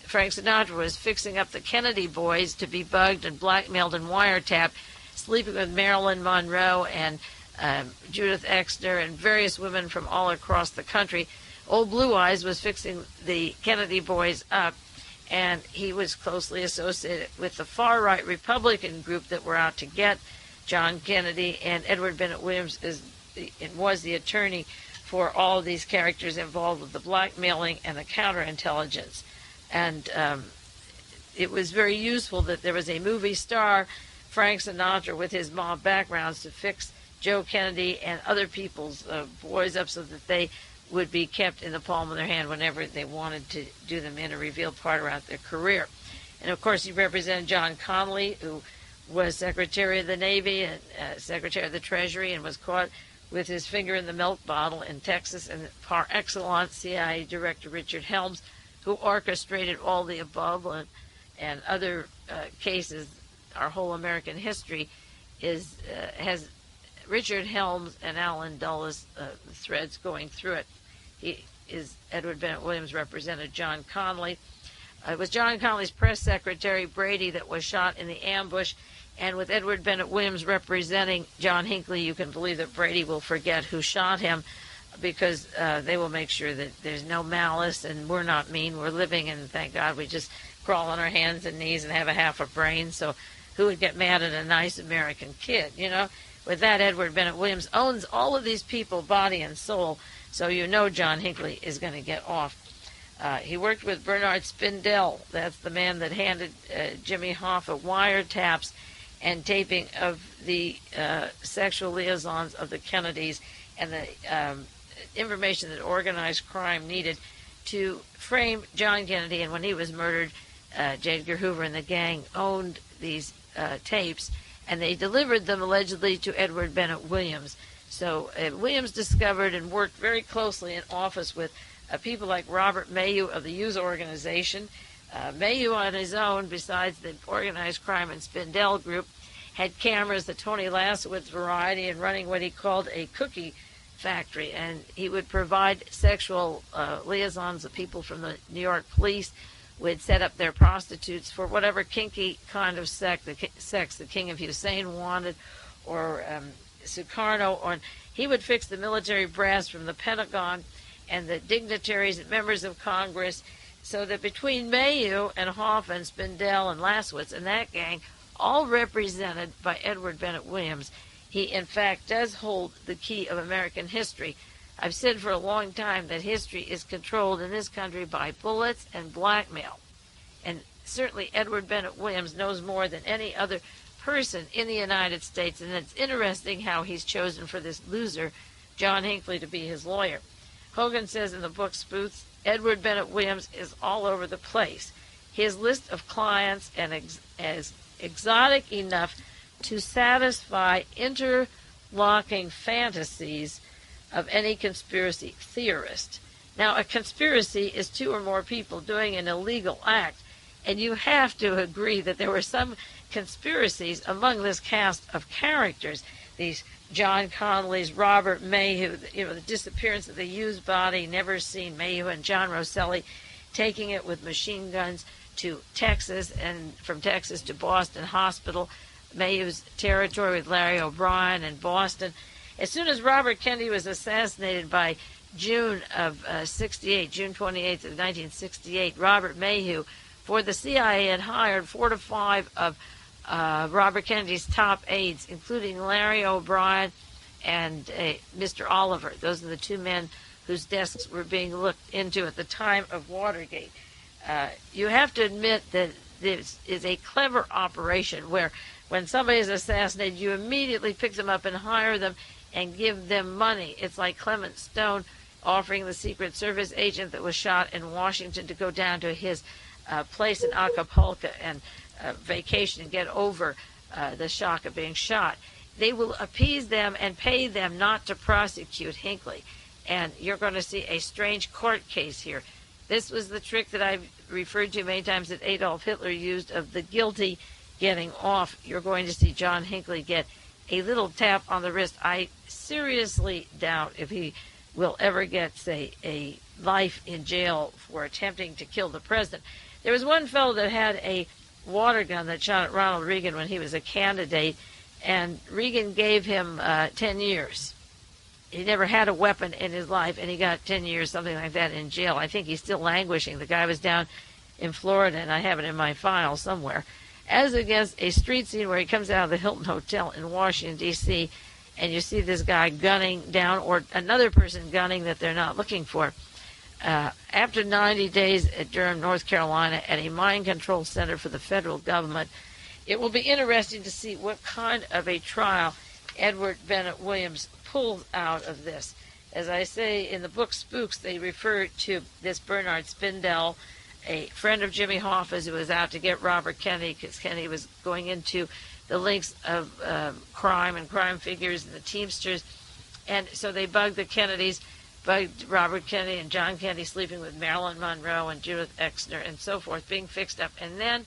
Frank Sinatra was fixing up the Kennedy boys to be bugged and blackmailed and wiretapped, sleeping with Marilyn Monroe and Judith Exner and various women from all across the country, Old Blue Eyes was fixing the Kennedy boys up, and he was closely associated with the far-right Republican group that were out to get John Kennedy, and Edward Bennett Williams was the attorney for all of these characters involved with the blackmailing and the counterintelligence. And it was very useful that there was a movie star, Frank Sinatra, with his mob backgrounds to fix Joe Kennedy and other people's boys up so that they would be kept in the palm of their hand whenever they wanted to do them in a revealed part around their career. And of course, he represented John Connally, who was Secretary of the Navy and Secretary of the Treasury, and was caught with his finger in the milk bottle in Texas, and par excellence CIA Director Richard Helms, who orchestrated all the above and other cases. Our whole American history has Richard Helms and Alan Dulles threads going through it. Edward Bennett Williams represented John Connally. It was John Connally's press secretary, Brady, that was shot in the ambush, and with Edward Bennett Williams representing John Hinckley, you can believe that Brady will forget who shot him, because they will make sure that there's no malice, and we're not mean. We're living, and thank God we just crawl on our hands and knees and have a half a brain, so who would get mad at a nice American kid, you know? With that, Edward Bennett Williams owns all of these people, body and soul, so you know John Hinckley is going to get off. He worked with Bernard Spindell. That's the man that handed Jimmy Hoffa wiretaps and taping of the sexual liaisons of the Kennedys and the information that organized crime needed to frame John Kennedy. And when he was murdered, J. Edgar Hoover and the gang owned these tapes, and they delivered them allegedly to Edward Bennett Williams. So Williams discovered and worked very closely in office with people like Robert Mayhew of the Youth Organization. Mayhew on his own, besides the organized crime and Spindell group, had cameras, the Tony Lasowitz variety, and running what he called a cookie factory. And he would provide sexual liaisons of people from the New York police, would set up their prostitutes for whatever kinky kind of sex the King of Hussein wanted, or Sukarno, or he would fix the military brass from the Pentagon and the dignitaries and members of Congress, so that between Mayhew and Hoffa and Spindell and Lasowitz and that gang, all represented by Edward Bennett Williams, he in fact does hold the key of American history. I've said for a long time that history is controlled in this country by bullets and blackmail. And certainly Edward Bennett Williams knows more than any other person in the United States. And it's interesting how he's chosen for this loser, John Hinckley, to be his lawyer. Hogan says in the book Spooks, Edward Bennett Williams is all over the place. His list of clients is exotic enough to satisfy interlocking fantasies of any conspiracy theorist. Now, a conspiracy is two or more people doing an illegal act, and you have to agree that there were some conspiracies among this cast of characters. These John Connally's, Robert Mayhew, the disappearance of the used body, never seen, Mayhew and John Rosselli taking it with machine guns to Texas, and from Texas to Boston Hospital, Mayhew's territory with Larry O'Brien in Boston. As soon as Robert Kennedy was assassinated by June of 68, June 28th of 1968, Robert Mayhew, for the CIA, had hired 4 to 5 of Robert Kennedy's top aides, including Larry O'Brien and Mr. Oliver. Those are the two men whose desks were being looked into at the time of Watergate. You have to admit that this is a clever operation where when somebody is assassinated, you immediately pick them up and hire them and give them money. It's like Clement Stone offering the Secret Service agent that was shot in Washington to go down to his place in Acapulco and vacation and get over the shock of being shot. they will appease them and pay them not to prosecute Hinckley. And you're going to see a strange court case here. This was the trick that I've referred to many times that Adolf Hitler used of the guilty getting off. You're going to see John Hinckley get a little tap on the wrist. I seriously doubt if he will ever get, say, a life in jail for attempting to kill the president. There was one fellow that had a water gun that shot at Ronald Reagan when he was a candidate, and Reagan gave him 10 years. He never had a weapon in his life, and he got 10 years, something like that, in jail. I think he's still languishing. The guy was down in Florida, and I have it in my file somewhere. As against a street scene where he comes out of the Hilton Hotel in Washington, D.C., and you see this guy gunning down, or another person gunning that they're not looking for. After 90 days at Durham, North Carolina, at a mind control center for the federal government, it will be interesting to see what kind of a trial Edward Bennett Williams pulls out of this. As I say in the book Spooks, they refer to this Bernard Spindell, a friend of Jimmy Hoffa's, who was out to get Robert Kennedy because Kennedy was going into the links of crime and crime figures and the Teamsters. And so they bugged the Kennedys, bugged Robert Kennedy and John Kennedy sleeping with Marilyn Monroe and Judith Exner and so forth, being fixed up, and then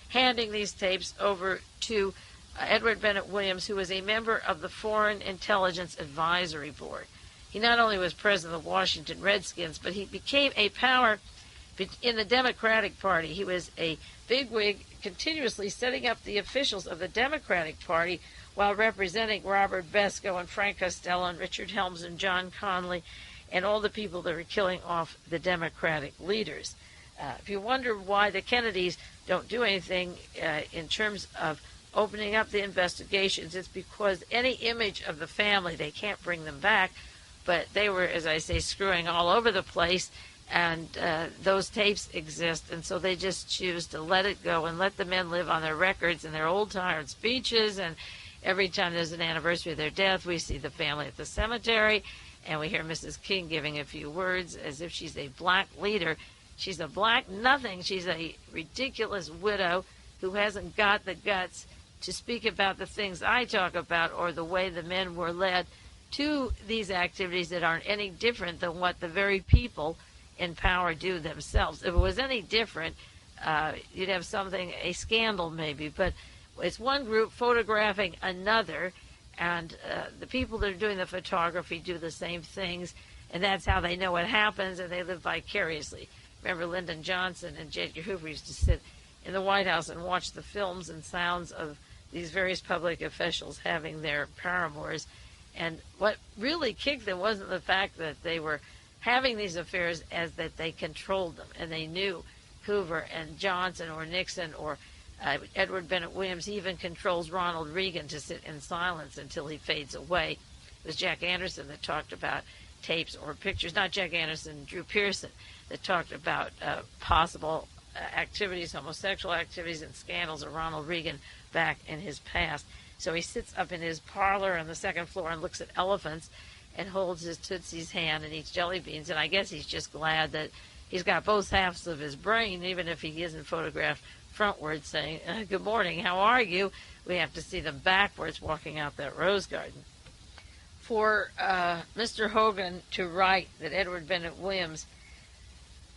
handing these tapes over to Edward Bennett Williams, who was a member of the Foreign Intelligence Advisory Board. He not only was president of the Washington Redskins, but he became a power in the Democratic Party. He was a bigwig, continuously setting up the officials of the Democratic Party while representing Robert Besco and Frank Costello and Richard Helms and John Connally and all the people that were killing off the Democratic leaders. If you wonder why the Kennedys don't do anything in terms of opening up the investigations, it's because any image of the family, they can't bring them back, but they were, as I say, screwing all over the place, and those tapes exist, and so they just choose to let it go and let the men live on their records and their old tired speeches. And every time there's an anniversary of their death, we see the family at the cemetery, and we hear Mrs. King giving a few words as if she's a black leader. She's a black nothing. She's a ridiculous widow who hasn't got the guts to speak about the things I talk about or the way the men were led to these activities that aren't any different than what the very people in power do themselves. If it was any different, you'd have something, a scandal maybe, but it's one group photographing another, and the people that are doing the photography do the same things, and that's how they know what happens, and they live vicariously. Remember, Lyndon Johnson and J. Edgar Hoover used to sit in the White House and watch the films and sounds of these various public officials having their paramours. And what really kicked them wasn't the fact that they were having these affairs, as that they controlled them. And they knew Hoover and Johnson or Nixon or Edward Bennett Williams even controls Ronald Reagan to sit in silence until he fades away. It was Jack Anderson that talked about tapes or pictures, not Jack Anderson, Drew Pearson, that talked about possible activities, homosexual activities and scandals of Ronald Reagan back in his past. So he sits up in his parlor on the second floor and looks at elephants and holds his Tootsie's hand and eats jelly beans. And I guess he's just glad that he's got both halves of his brain, even if he isn't photographed frontward saying, good morning, how are you? We have to see them backwards walking out that rose garden. For Mr. Hogan to write that Edward Bennett Williams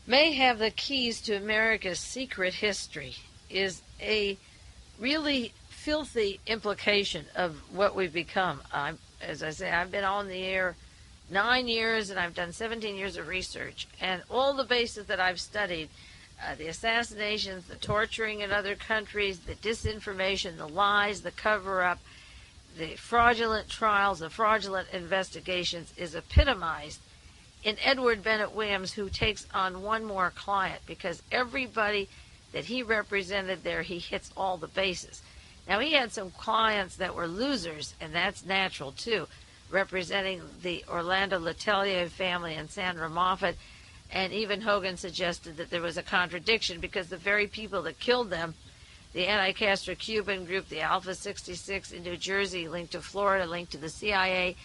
may have the keys to America's secret history is a really filthy implication of what we've become. As I say, I've been on the air 9 years, and I've done 17 years of research. And all the bases that I've studied, the assassinations, the torturing in other countries, the disinformation, the lies, the cover-up, the fraudulent trials, the fraudulent investigations, is epitomized in Edward Bennett Williams, who takes on one more client, because everybody that he represented there, he hits all the bases. Now, he had some clients that were losers, and that's natural, too, representing the Orlando Letelier family and Sandra Moffat, and even Hogan suggested that there was a contradiction because the very people that killed them, the anti-Castro Cuban group, the Alpha 66 in New Jersey, linked to Florida, linked to the CIA,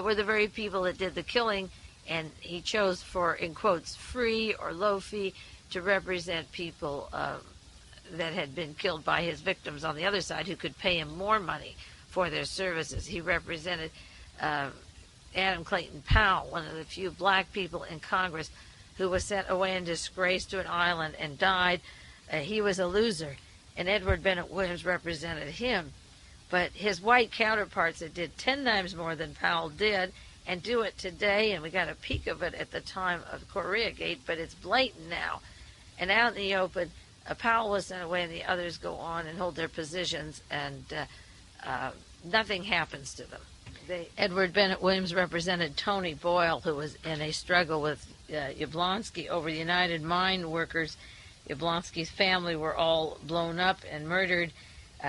were the very people that did the killing, and he chose for, in quotes, free or low fee to represent people that had been killed by his victims on the other side who could pay him more money for their services. He represented Adam Clayton Powell, one of the few black people in Congress who was sent away in disgrace to an island and died. He was a loser, and Edward Bennett Williams represented him. But his white counterparts that did 10 times more than Powell did, and do it today, and we got a peek of it at the time of Koreagate, but it's blatant now. And out in the open, Powell was sent away, and the others go on and hold their positions, and nothing happens to them. Edward Bennett Williams represented Tony Boyle, who was in a struggle with Yablonsky over the United Mine Workers. Yablonsky's family were all blown up and murdered.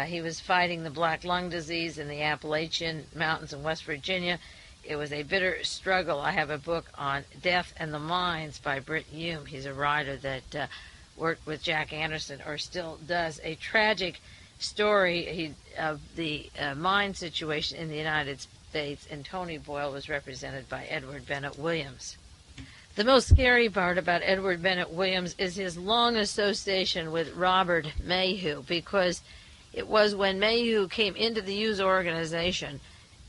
He was fighting the black lung disease in the Appalachian Mountains in West Virginia. It was a bitter struggle. I have a book on Death and the Mines by Britt Hume. He's a writer that worked with Jack Anderson, or still does. A tragic story of the mine situation in the United States, and Tony Boyle was represented by Edward Bennett Williams. The most scary part about Edward Bennett Williams is his long association with Robert Mayhew, because it was when Mayhew came into the Hughes organization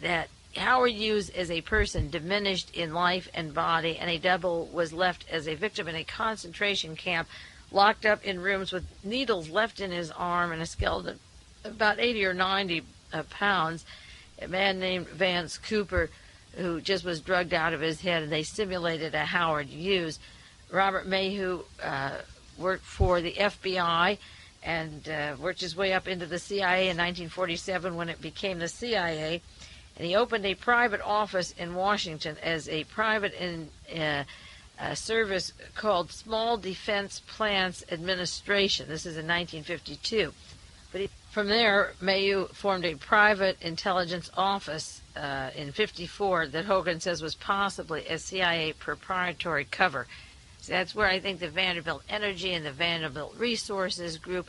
that Howard Hughes as a person diminished in life and body, and a double was left as a victim in a concentration camp, locked up in rooms with needles left in his arm and a skeleton about 80 or 90 pounds. A man named Vance Cooper, who just was drugged out of his head, and they simulated a Howard Hughes. Robert Mayhew worked for the FBI and worked his way up into the CIA in 1947 when it became the CIA. And he opened a private office in Washington as a private service called Small Defense Plants Administration. This is in 1952. But from there, Mayhew formed a private intelligence office in 54 that Hogan says was possibly a CIA proprietary cover. So that's where I think the Vanderbilt Energy and the Vanderbilt Resources group,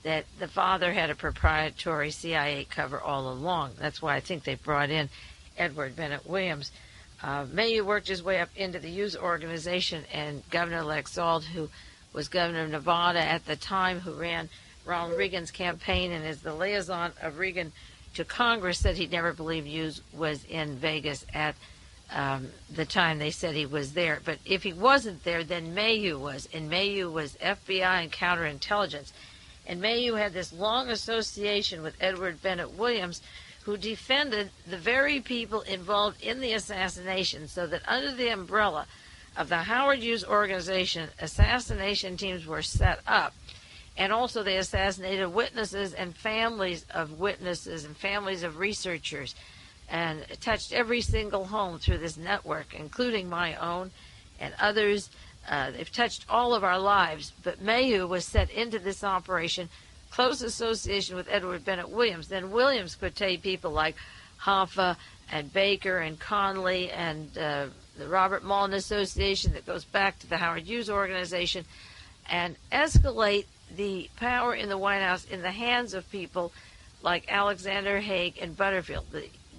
that the father had a proprietary CIA cover all along. That's why I think they brought in Edward Bennett Williams. Mayhew worked his way up into the Hughes organization, and Governor Laxalt, who was governor of Nevada at the time, who ran Ronald Reagan's campaign and is the liaison of Reagan to Congress, said he never believed Hughes was in Vegas at the time they said he was there. But if he wasn't there, then Mayhew was, and Mayhew was FBI and counterintelligence. And Mayhew had this long association with Edward Bennett Williams, who defended the very people involved in the assassination, so that under the umbrella of the Howard Hughes organization, assassination teams were set up. And also they assassinated witnesses and families of witnesses and families of researchers, and touched every single home through this network, including my own and others. They've touched all of our lives. But Mayhew was set into this operation, close association with Edward Bennett Williams. Then Williams could take people like Hoffa and Baker and Conley and the Robert Mullen Association that goes back to the Howard Hughes organization, and escalate the power in the White House in the hands of people like Alexander Haig and Butterfield.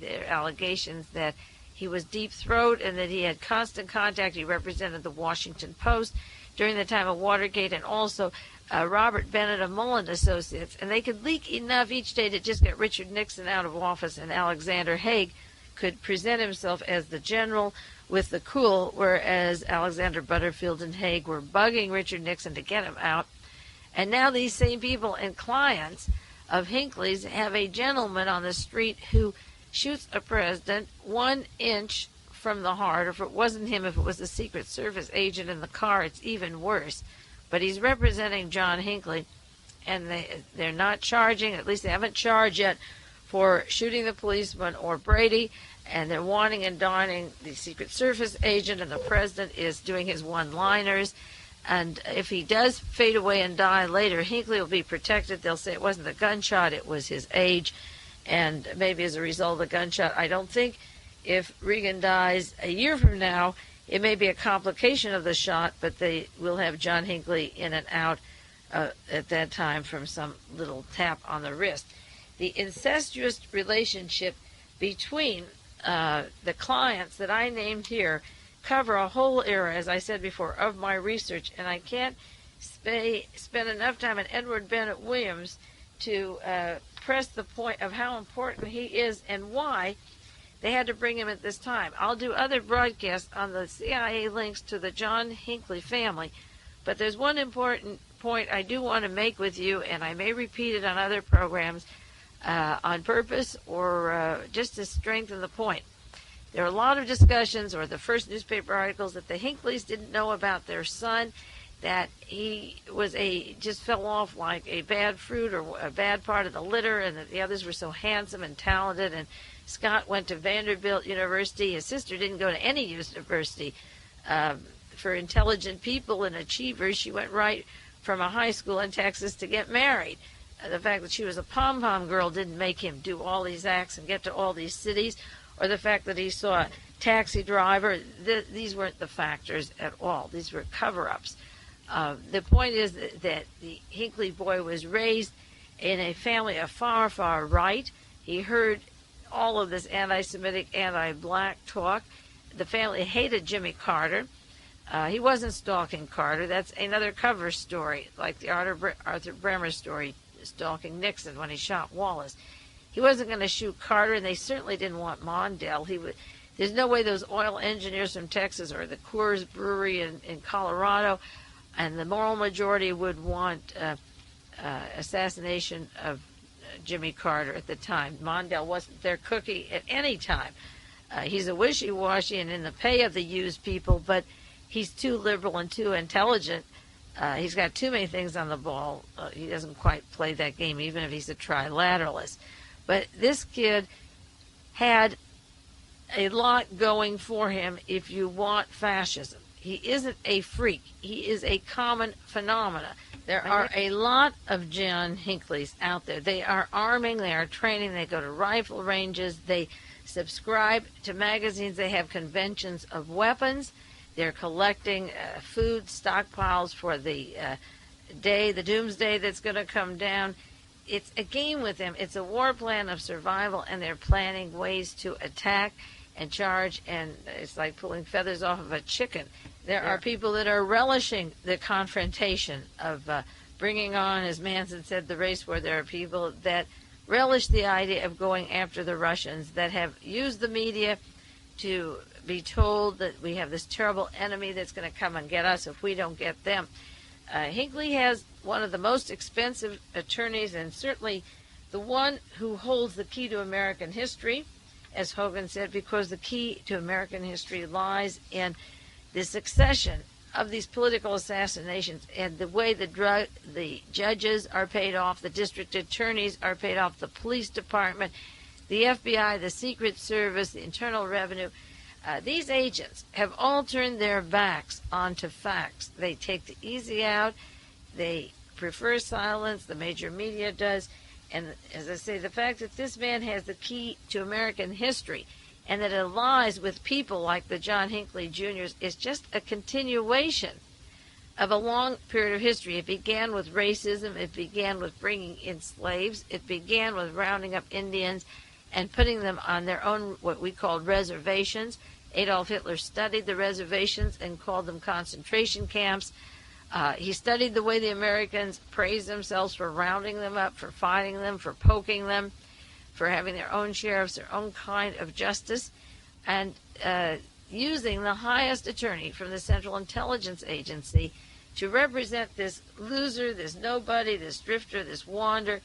Their allegations that he was deep-throated and that he had constant contact. He represented the Washington Post during the time of Watergate, and also Robert Bennett of Mullen Associates. And they could leak enough each day to just get Richard Nixon out of office, and Alexander Haig could present himself as the general with the cool, whereas Alexander Butterfield and Haig were bugging Richard Nixon to get him out. And now these same people and clients of Hinckley's have a gentleman on the street who shoots a president 1 inch from the heart. Or if it wasn't him, if it was the Secret Service agent in the car, it's even worse. But he's representing John Hinckley, and they're not charging, at least they haven't charged yet, for shooting the policeman or Brady, and they're wanting and dining the Secret Service agent, and the president is doing his one-liners. And if he does fade away and die later, Hinckley will be protected. They'll say it wasn't the gunshot, it was his age. And maybe as a result of the gunshot, I don't think if Reagan dies a year from now, it may be a complication of the shot, but they will have John Hinckley in and out at that time from some little tap on the wrist. The incestuous relationship between the clients that I named here cover a whole era, as I said before, of my research, and I can't spend enough time on Edward Bennett Williams to press the point of how important he is and why they had to bring him at this time. I'll do other broadcasts on the CIA links to the John Hinckley family, but there's one important point I do want to make with you, and I may repeat it on other programs on purpose or just to strengthen the point. There are a lot of discussions, or the first newspaper articles, that the Hinckleys didn't know about their son, that he was just fell off like a bad fruit or a bad part of the litter, and that the others were so handsome and talented. And Scott went to Vanderbilt University. His sister didn't go to any university. For intelligent people and achievers, she went right from a high school in Texas to get married. The fact that she was a pom-pom girl didn't make him do all these acts and get to all these cities, or the fact that he saw a taxi driver. These weren't the factors at all. These were cover-ups. The point is that the Hinckley boy was raised in a family of far, far right. He heard all of this anti-Semitic, anti-black talk. The family hated Jimmy Carter. He wasn't stalking Carter. That's another cover story, like the Arthur Bremer story, stalking Nixon when he shot Wallace. He wasn't going to shoot Carter, and they certainly didn't want Mondale. There's no way those oil engineers from Texas or the Coors Brewery in Colorado and the moral majority would want assassination of Jimmy Carter at the time. Mondale wasn't their cookie at any time. He's a wishy-washy and in the pay of the used people, but he's too liberal and too intelligent. He's got too many things on the ball. He doesn't quite play that game, even if he's a trilateralist. But this kid had a lot going for him if you want fascism. He isn't a freak. He is a common phenomena. There are a lot of John Hinckleys out there. They are arming, they are training, they go to rifle ranges, they subscribe to magazines, they have conventions of weapons, they're collecting food stockpiles for the the doomsday that's going to come down. It's a game with them. It's a war plan of survival, and they're planning ways to attack and charge, and it's like pulling feathers off of a chicken. There are people that are relishing the confrontation of bringing on, as Manson said, the race war. There are people that relish the idea of going after the Russians, that have used the media to be told that we have this terrible enemy that's going to come and get us if we don't get them. Hinckley has one of the most expensive attorneys, and certainly the one who holds the key to American history, as Hogan said, because the key to American history lies in the succession of these political assassinations and the way the judges are paid off, the district attorneys are paid off, the police department, the FBI, the Secret Service, the Internal Revenue. These agents have all turned their backs onto facts. They take the easy out. They prefer silence. The major media does. And as I say, the fact that this man has the key to American history and that it lies with people like the John Hinckley Jr.'s is just a continuation of a long period of history. It began with racism. It began with bringing in slaves. It began with rounding up Indians and putting them on their own, what we called reservations. Adolf Hitler studied the reservations and called them concentration camps. He studied the way the Americans praised themselves for rounding them up, for fighting them, for poking them, for having their own sheriffs, their own kind of justice, and using the highest attorney from the Central Intelligence Agency to represent this loser, this nobody, this drifter, this wander,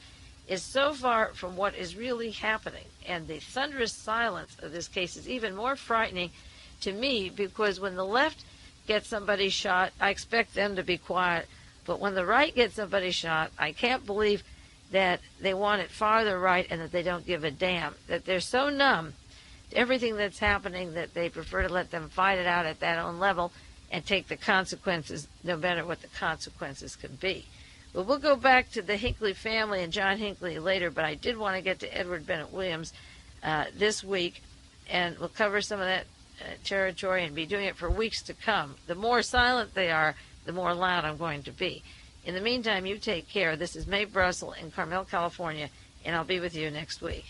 is so far from what is really happening. And the thunderous silence of this case is even more frightening to me, because when the left gets somebody shot, I expect them to be quiet. But when the right gets somebody shot, I can't believe that they want it farther right and that they don't give a damn, that they're so numb to everything that's happening that they prefer to let them fight it out at that own level and take the consequences, no matter what the consequences could be. Well, we'll go back to the Hinckley family and John Hinckley later, but I did want to get to Edward Bennett Williams this week, and we'll cover some of that territory and be doing it for weeks to come. The more silent they are, the more loud I'm going to be. In the meantime, you take care. This is Mae Brussell in Carmel, California, and I'll be with you next week.